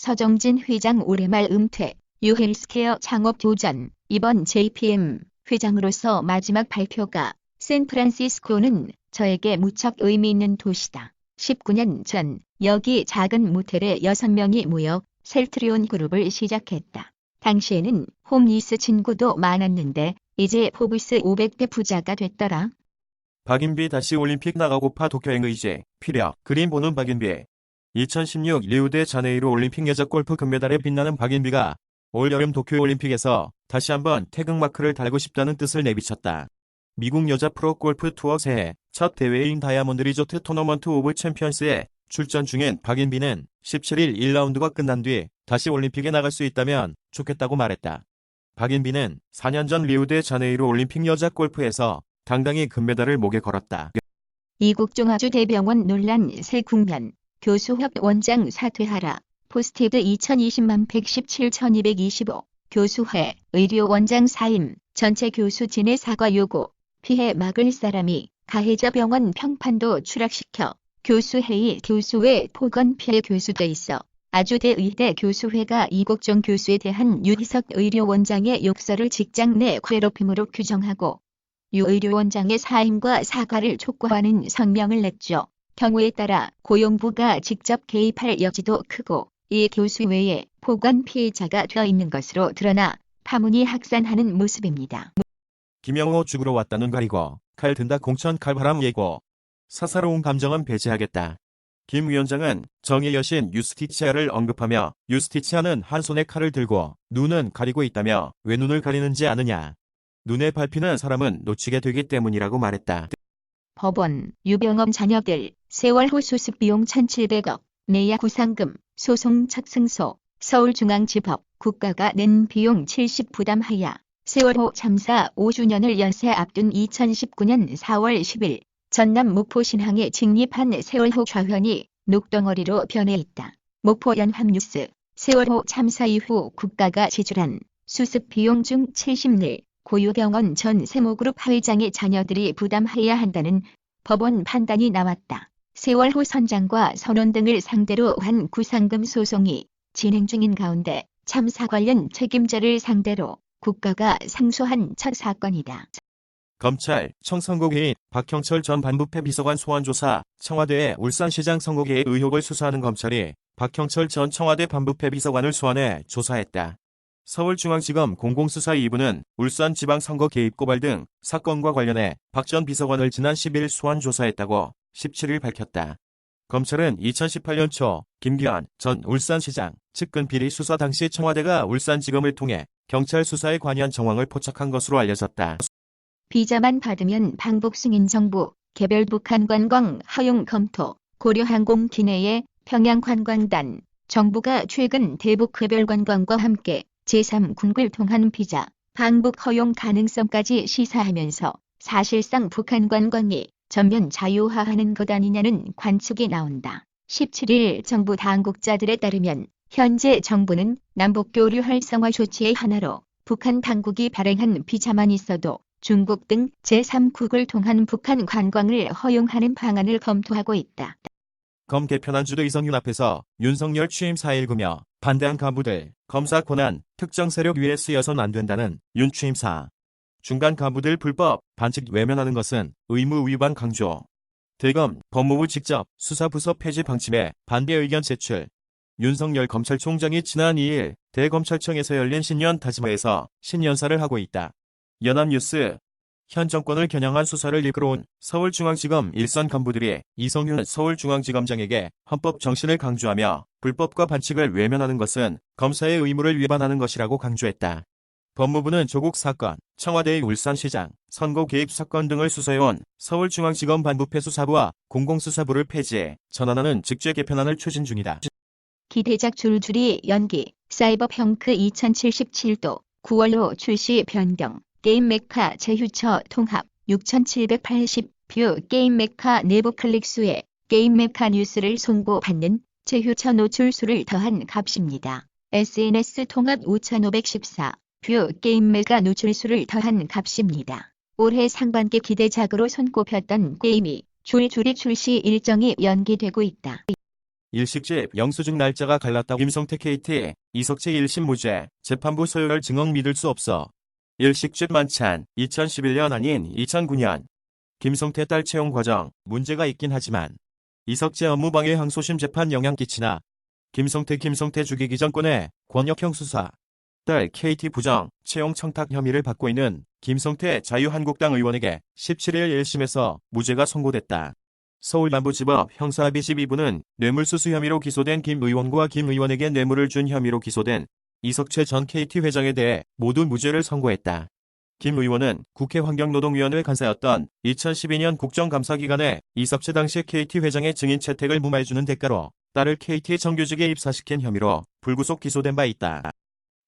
서정진 회장 올해 말 은퇴, 유헬스케어 창업 도전, 이번 JPM 회장으로서 마지막 발표가 샌프란시스코는 저에게 무척 의미 있는 도시다. 19년 전 여기 작은 모텔에 6명이 모여 셀트리온 그룹을 시작했다. 당시에는 홈리스 친구도 많았는데 이제 포브스 500대 부자가 됐더라. 박인비 다시 올림픽 나가고파 도쿄행 의지, 피력, 그림 보는 박인비. 2016 리우데자네이루 올림픽 여자 골프 금메달에 빛나는 박인비가 올 여름 도쿄올림픽에서 다시 한번 태극마크를 달고 싶다는 뜻을 내비쳤다. 미국 여자 프로골프 투어 새해 첫 대회인 다이아몬드 리조트 토너먼트 오브 챔피언스에 출전 중인 박인비는 17일 1라운드가 끝난 뒤 다시 올림픽에 나갈 수 있다면 좋겠다고 말했다. 박인비는 4년 전 리우데자네이루 올림픽 여자 골프에서 당당히 금메달을 목에 걸었다. 이국종아주대병원 논란 새 국면, 교수협 원장 사퇴하라, 포스티드 2020만 117,225, 교수회, 의료원장 사임, 전체 교수진의 사과 요구, 피해 막을 사람이 가해자 병원 평판도 추락시켜 교수회의 교수회 폭언 피해 교수도 있어 아주대 의대 교수회가 이국종 교수에 대한 유희석 의료원장의 욕설을 직장 내 괴롭힘으로 규정하고 유 의료원장의 사임과 사과를 촉구하는 성명을 냈죠. 경우에 따라 고용부가 직접 개입할 여지도 크고 이 교수 외에 폭언 피해자가 되어 있는 것으로 드러나 파문이 확산하는 모습입니다. 김영호 죽으러 왔다는 가리고 칼 든다 공천 칼바람 예고. 사사로운 감정은 배제하겠다. 김 위원장은 정의 여신 유스티치아를 언급하며 유스티치아는 한 손에 칼을 들고 눈은 가리고 있다며 왜 눈을 가리는지 아느냐. 눈에 밟히는 사람은 놓치게 되기 때문이라고 말했다. 법원, 유병엄 자녀들, 세월호 수습 비용 1,700억, 내야 구상금, 소송 첫 승소, 서울중앙지법, 국가가 낸 비용 70 부담하야. 세월호 참사 5주년을 연세 앞둔 2019년 4월 10일 전남 목포 신항에 직립한 세월호 좌현이 녹덩어리로 변해 있다. 목포 연합뉴스, 세월호 참사 이후 국가가 지출한 수습 비용 중 70를 고유병원 전 세모그룹 회장의 자녀들이 부담해야 한다는 법원 판단이 나왔다. 세월호 선장과 선원 등을 상대로 한 구상금 소송이 진행 중인 가운데 참사 관련 책임자를 상대로 국가가 상소한 첫 사건이다. 검찰, 청선거 개입, 박형철 전 반부패 비서관 소환 조사, 청와대의 울산시장 선거 개입 의혹을 수사하는 검찰이 박형철 전 청와대 반부패 비서관을 소환해 조사했다. 서울중앙지검 공공수사 2부는 울산지방선거 개입 고발 등 사건과 관련해 박 전 비서관을 지난 10일 소환 조사했다고 17일 밝혔다. 검찰은 2018년 초 김기현 전 울산시장 측근 비리 수사 당시 청와대가 울산지검을 통해 경찰 수사에 관여한 정황을 포착한 것으로 알려졌다. 비자만 받으면 방북 승인 정부, 개별 북한 관광 허용 검토, 고려항공 기내에 평양관광단, 정부가 최근 대북 개별 관광과 함께 제3국을 통한 비자, 방북 허용 가능성까지 시사하면서 사실상 북한 관광이 전면 자유화하는 것 아니냐는 관측이 나온다. 17일 정부 당국자들에 따르면 현재 정부는 남북교류 활성화 조치의 하나로 북한 당국이 발행한 비자만 있어도 중국 등 제3국을 통한 북한 관광을 허용하는 방안을 검토하고 있다. 검 개편안 주도 이성윤 앞에서 윤석열 취임 4.19며 반대한 간부들, 검사 권한, 특정 세력 위에 쓰여선 안 된다는 윤 취임사. 중간 간부들 불법, 반칙 외면하는 것은 의무 위반 강조. 대검, 법무부 직접 수사부서 폐지 방침에 반대 의견 제출. 윤석열 검찰총장이 지난 2일 대검찰청에서 열린 신년 다짐회에서 신년사를 하고 있다. 연합뉴스. 현 정권을 겨냥한 수사를 이끌어온 서울중앙지검 일선 간부들이 이성윤 서울중앙지검장에게 헌법 정신을 강조하며 불법과 반칙을 외면하는 것은 검사의 의무를 위반하는 것이라고 강조했다. 법무부는 조국 사건, 청와대의 울산시장, 선거 개입 사건 등을 수사해온 서울중앙지검 반부패 수사부와 공공수사부를 폐지해 전환하는 직죄 개편안을 추진 중이다. 기대작 줄줄이 연기, 사이버펑크 2077도 9월로 출시 변경. 게임 메카 제휴처 통합 6,780뷰 게임 메카 내부 클릭 수에 게임 메카 뉴스를 송고받는 제휴처 노출수를 더한 값입니다. SNS 통합 5,514뷰 게임 메카 노출수를 더한 값입니다. 올해 상반기 기대작으로 손꼽혔던 게임이 줄줄이 출시 일정이 연기되고 있다. 일식집 영수증 날짜가 갈랐다고 김성태 KT, 이석채 1심 무죄, 재판부 소요할 증언 믿을 수 없어. 일식집 만찬, 2011년 아닌 2009년. 김성태 딸 채용 과정, 문제가 있긴 하지만 이석채 업무방해 항소심 재판 영향 끼치나. 김성태 죽이기 전권의 권역형 수사. 딸 KT 부정, 채용 청탁 혐의를 받고 있는 김성태 자유한국당 의원에게 17일 1심에서 무죄가 선고됐다. 서울남부지법 형사합의 12부는 뇌물수수 혐의로 기소된 김 의원과 김 의원에게 뇌물을 준 혐의로 기소된 이석채 전 KT 회장에 대해 모두 무죄를 선고했다. 김 의원은 국회 환경노동위원회 간사였던 2012년 국정감사 기간에 이석채 당시 KT 회장의 증인 채택을 무마해주는 대가로 딸을 KT 정규직에 입사시킨 혐의로 불구속 기소된 바 있다.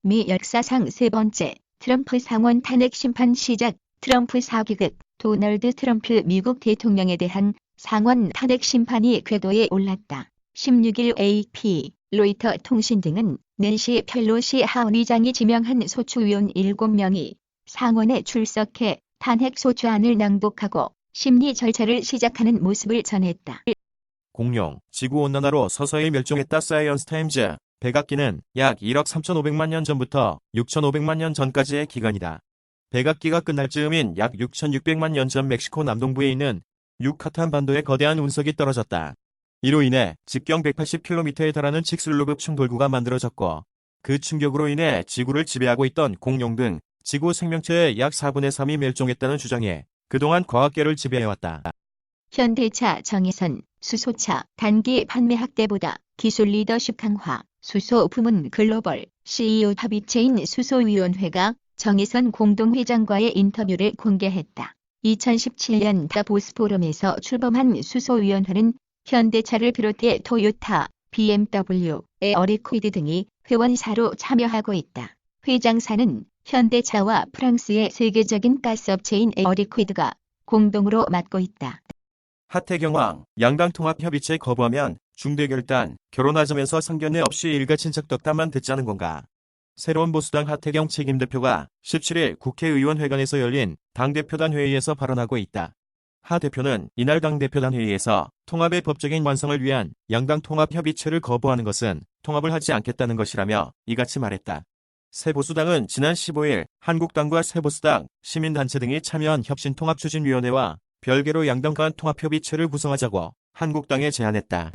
미 역사상 세 번째 트럼프 상원 탄핵 심판 시작. 트럼프 사기극 도널드 트럼프 미국 대통령에 대한 상원 탄핵 심판이 궤도에 올랐다. 16일 AP, 로이터 통신 등은 낸시 펠로시 하원의장이 지명한 소추위원 7명이 상원에 출석해 탄핵 소추안을 낭독하고 심리 절차를 시작하는 모습을 전했다. 공룡, 지구온난화로 서서히 멸종했다. 사이언스 타임즈. 백악기는 약 1억 3,500만 년 전부터 6,500만 년 전까지의 기간이다. 백악기가 끝날 즈음인 약 6,600만 년 전 멕시코 남동부에 있는 유카탄 반도에 거대한 운석이 떨어졌다. 이로 인해 직경 180km에 달하는 칙슬루급 충돌구가 만들어졌고, 그 충격으로 인해 지구를 지배하고 있던 공룡 등 지구 생명체의 약 4분의 3이 멸종했다는 주장에 그동안 과학계를 지배해왔다. 현대차 정의선, 수소차 단기 판매 확대보다 기술 리더십 강화, 수소 부문 글로벌 CEO 합의체인 수소위원회가 정의선 공동회장과의 인터뷰를 공개했다. 2017년 다보스 포럼에서 출범한 수소위원회는 현대차를 비롯해 토요타, BMW, 에어리퀴드 등이 회원사로 참여하고 있다. 회장사는 현대차와 프랑스의 세계적인 가스업체인 에어리퀴드가 공동으로 맡고 있다. 하태경왕, 양당 통합협의체 거부하면 중대결단, 결혼하자면서 상견례 없이 일가 친척 덕담만 듣자는 건가. 새로운 보수당 하태경 책임대표가 17일 국회의원회관에서 열린 당대표단 회의에서 발언하고 있다. 하 대표는 이날 당대표단 회의에서 통합의 법적인 완성을 위한 양당 통합협의체를 거부하는 것은 통합을 하지 않겠다는 것이라며 이같이 말했다. 새보수당은 지난 15일 한국당과 새보수당, 시민단체 등이 참여한 혁신통합추진위원회와 별개로 양당 간 통합협의체를 구성하자고 한국당에 제안했다.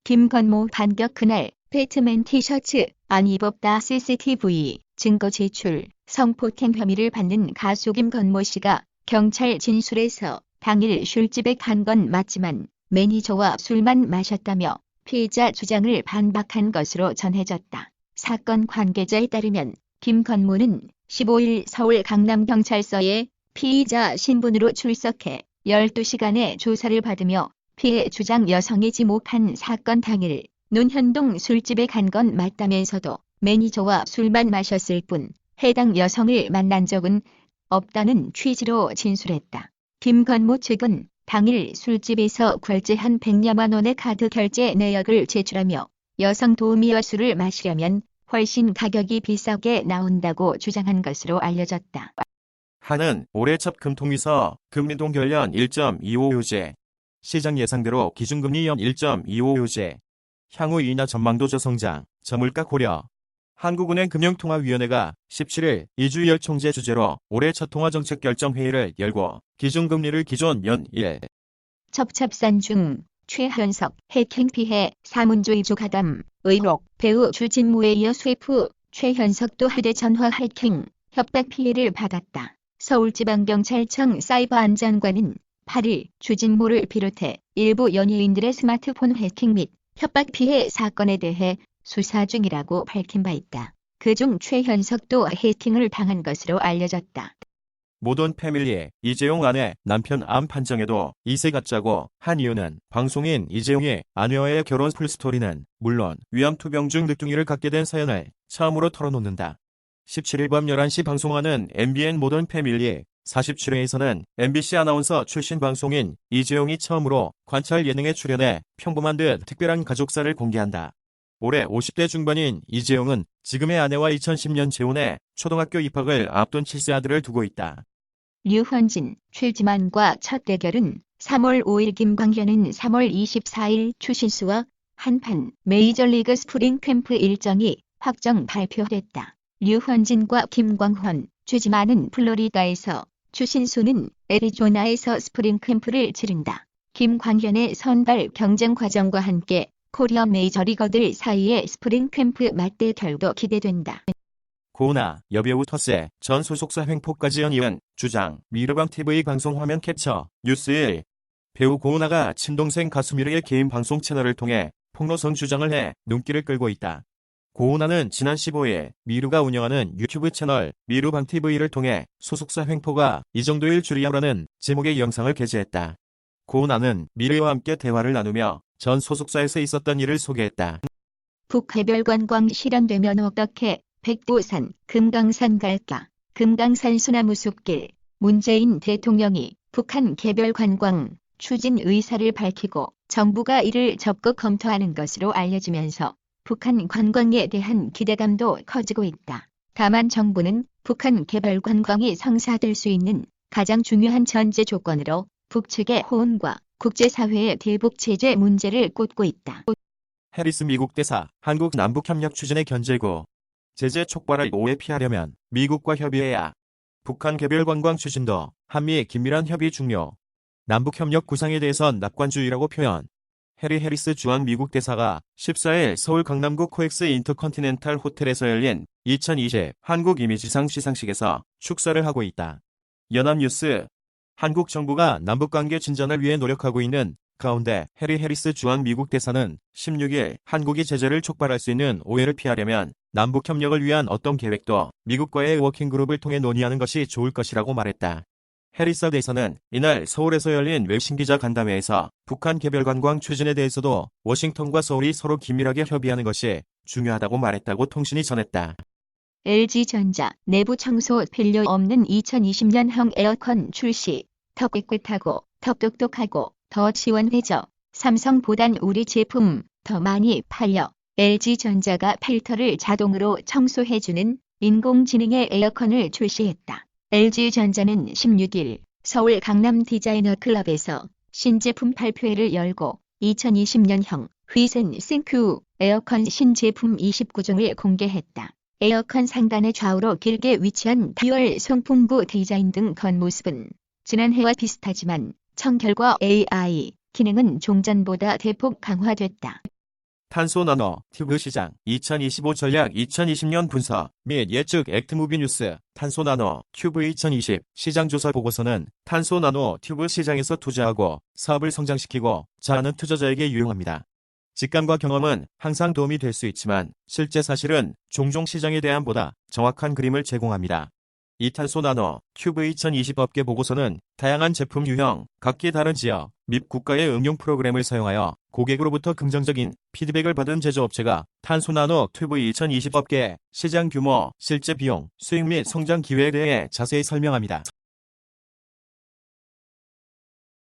김건모 반격. 그날 배트맨 티셔츠 안 입었다. CCTV 증거 제출. 성폭행 혐의를 받는 가수 김건모 씨가 경찰 진술에서 당일 술집에 간 건 맞지만 매니저와 술만 마셨다며 피해자 주장을 반박한 것으로 전해졌다. 사건 관계자에 따르면 김건모는 15일 서울 강남경찰서에 피의자 신분으로 출석해 12시간의 조사를 받으며 피해 주장 여성이 지목한 사건 당일 논현동 술집에 간 건 맞다면서도 매니저와 술만 마셨을 뿐 해당 여성을 만난 적은 없다는 취지로 진술했다. 김건모 측은 당일 술집에서 결제한 100여만 원의 카드 결제 내역을 제출하며 여성 도우미와 술을 마시려면 훨씬 가격이 비싸게 나온다고 주장한 것으로 알려졌다. 한은 올해 첫 금통위서 금리동 결연 1.25 요제. 시장 예상대로 기준금리 연 1.25 요제. 향후 인하 전망도 저성장, 저물가 고려. 한국은행 금융통화위원회가 17일 이주열 총재 주재로 올해 첫 통화정책 결정회의를 열고 기준금리를 기존 연 1. 첩첩산 중 최현석 해킹 피해 사문조이조 가담 의혹. 배우 주진모에 이어 쇠프 최현석도 휴대전화 해킹 협박 피해를 받았다. 서울지방경찰청 사이버안전관은 8일 주진모를 비롯해 일부 연예인들의 스마트폰 해킹 및 협박 피해 사건에 대해 수사 중이라고 밝힌 바 있다. 그중 최현석도 해킹을 당한 것으로 알려졌다. 모던 패밀리의 이재용 아내 남편 암 판정에도 이세 가짜고 한 이유는 방송인 이재용이 아내와의 결혼 풀스토리는 물론 위암투병 중 늦둥이를 갖게 된 사연을 처음으로 털어놓는다. 17일 밤 11시 방송하는 MBN 모던 패밀리 47회에서는 MBC 아나운서 출신 방송인 이재용이 처음으로 관찰 예능에 출연해 평범한 듯 특별한 가족사를 공개한다. 올해 50대 중반인 이재용은 지금의 아내와 2010년 재혼해 초등학교 입학을 앞둔 7세 아들을 두고 있다. 류현진, 최지만과 첫 대결은 3월 5일, 김광현은 3월 24일 추신수와 한편 메이저리그 스프링 캠프 일정이 확정 발표됐다. 류현진과 김광헌, 주지만은 플로리다에서, 추신수는 애리조나에서 스프링 캠프를 치른다. 김광현의 선발 경쟁 과정과 함께 코리아 메이저리거들 사이의 스프링 캠프 맞대결도 기대된다. 고은아, 여배우 터세 전 소속사 횡포까지 연이은 주장, 미르방 TV 방송 화면 캡처, 뉴스 1. 배우 고은아가 친동생 가수 미르의 개인 방송 채널을 통해 폭로성 주장을 해 눈길을 끌고 있다. 고은아는 지난 15일 미르가 운영하는 유튜브 채널 미르방 TV를 통해 소속사 횡포가 이 정도일 줄이야라는 제목의 영상을 게재했다. 고은아는 미르와 함께 대화를 나누며 전 소속사에서 있었던 일을 소개했다. 북해별 관광 실현되면 어떻게 백두산, 금강산 갈까? 금강산 소나무 숲길. 문재인 대통령이 북한 개별 관광 추진 의사를 밝히고 정부가 이를 적극 검토하는 것으로 알려지면서 북한 관광에 대한 기대감도 커지고 있다. 다만 정부는 북한 개별 관광이 성사될 수 있는 가장 중요한 전제 조건으로 북측의 호응과 국제사회의 대북 제재 문제를 꽂고 있다. 해리스 미국 대사, 한국 남북협력 추진의 견제고 제재 촉발을 오해 피하려면 미국과 협의해야. 북한 개별 관광 추진도 한미의 긴밀한 협의 중요. 남북협력 구상에 대해선 낙관주의라고 표현. 해리 해리스 주한 미국 대사가 14일 서울 강남구 코엑스 인터컨티넨탈 호텔에서 열린 2020 한국 이미지상 시상식에서 축사를 하고 있다. 연합뉴스. 한국 정부가 남북관계 진전을 위해 노력하고 있는 가운데 해리 해리스 주한 미국 대사는 16일 한국이 제재를 촉발할 수 있는 오해를 피하려면 남북협력을 위한 어떤 계획도 미국과의 워킹그룹을 통해 논의하는 것이 좋을 것이라고 말했다. 해리스 대사는 이날 서울에서 열린 외신기자 간담회에서 북한 개별 관광 추진에 대해서도 워싱턴과 서울이 서로 긴밀하게 협의하는 것이 중요하다고 말했다고 통신이 전했다. LG전자 내부 청소 필요 없는 2020년형 에어컨 출시. 더 깨끗하고 더 똑똑하고 더 시원해져. 삼성보단 우리 제품 더 많이 팔려. LG전자가 필터를 자동으로 청소해주는 인공지능의 에어컨을 출시했다. LG전자는 16일 서울 강남 디자이너 클럽에서 신제품 발표회를 열고 2020년형 휘센 싱크 에어컨 신제품 29종을 공개했다. 에어컨 상단의 좌우로 길게 위치한 듀얼 송풍구 디자인 등 겉모습은 지난해와 비슷하지만 청결과 AI 기능은 종전보다 대폭 강화됐다. 탄소 나노 튜브 시장 2025 전략 2020년 분석 및 예측 액트무비 뉴스 탄소 나노 튜브 2020 시장 조사 보고서는 탄소 나노 튜브 시장에서 투자하고 사업을 성장시키고 자하는 투자자에게 유용합니다. 직감과 경험은 항상 도움이 될 수 있지만 실제 사실은 종종 시장에 대한 보다 정확한 그림을 제공합니다. 이 탄소 나노 튜브 2020 업계 보고서는 다양한 제품 유형, 각기 다른 지역 및 국가의 응용 프로그램을 사용하여 고객으로부터 긍정적인 피드백을 받은 제조업체가 탄소 나노 튜브 2020 업계의 시장 규모, 실제 비용, 수익 및 성장 기회에 대해 자세히 설명합니다.